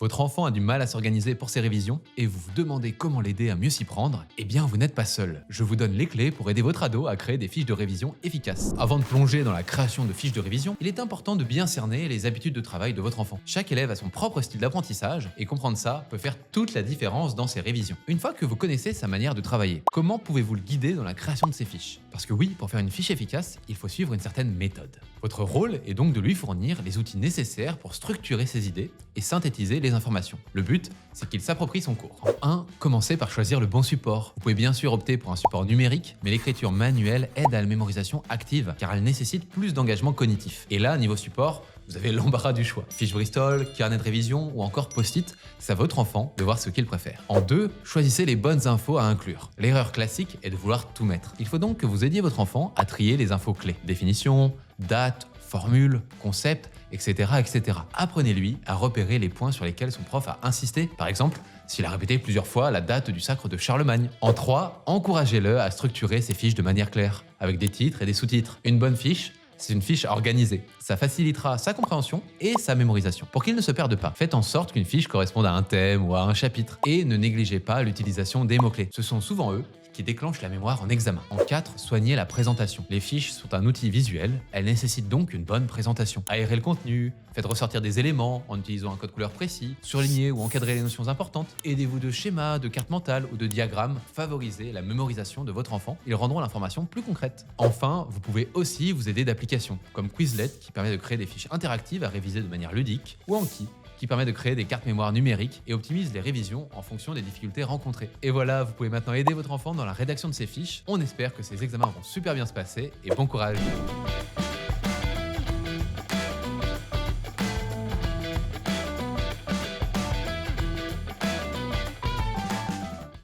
Votre enfant a du mal à s'organiser pour ses révisions et vous vous demandez comment l'aider à mieux s'y prendre? Eh bien, vous n'êtes pas seul. Je vous donne les clés pour aider votre ado à créer des fiches de révision efficaces. Avant de plonger dans la création de fiches de révision, il est important de bien cerner les habitudes de travail de votre enfant. Chaque élève a son propre style d'apprentissage et comprendre ça peut faire toute la différence dans ses révisions. Une fois que vous connaissez sa manière de travailler, comment pouvez-vous le guider dans la création de ses fiches? Parce que oui, pour faire une fiche efficace, il faut suivre une certaine méthode. Votre rôle est donc de lui fournir les outils nécessaires pour structurer ses idées et synthétiser les informations. Le but, c'est qu'il s'approprie son cours. En 1, commencez par choisir le bon support. Vous pouvez bien sûr opter pour un support numérique, mais l'écriture manuelle aide à la mémorisation active car elle nécessite plus d'engagement cognitif. Et là, niveau support, vous avez l'embarras du choix. Fiche Bristol, carnet de révision ou encore post-it, c'est à votre enfant de voir ce qu'il préfère. En 2, choisissez les bonnes infos à inclure. L'erreur classique est de vouloir tout mettre. Il faut donc que vous aidiez votre enfant à trier les infos clés. Définition, date, formule, concept, etc. Apprenez-lui à repérer les points sur lesquels son prof a insisté. Par exemple, s'il a répété plusieurs fois la date du sacre de Charlemagne. En 3, encouragez-le à structurer ses fiches de manière claire, avec des titres et des sous-titres. Une bonne fiche, c'est une fiche organisée. Ça facilitera sa compréhension et sa mémorisation. Pour qu'il ne se perde pas, faites en sorte qu'une fiche corresponde à un thème ou à un chapitre et ne négligez pas l'utilisation des mots-clés. Ce sont souvent eux qui déclenchent la mémoire en examen. En 4, soignez la présentation. Les fiches sont un outil visuel, elles nécessitent donc une bonne présentation. Aérez le contenu, faites ressortir des éléments en utilisant un code couleur précis, surlignez ou encadrez les notions importantes, aidez-vous de schémas, de cartes mentales ou de diagrammes, favorisez la mémorisation de votre enfant, ils rendront l'information plus concrète. Enfin, vous pouvez aussi vous aider d'applications, comme Quizlet qui permet de créer des fiches interactives à réviser de manière ludique, ou Anki qui permet de créer des cartes mémoire numériques et optimise les révisions en fonction des difficultés rencontrées. Et voilà, vous pouvez maintenant aider votre enfant dans la rédaction de ses fiches. On espère que ces examens vont super bien se passer et bon courage!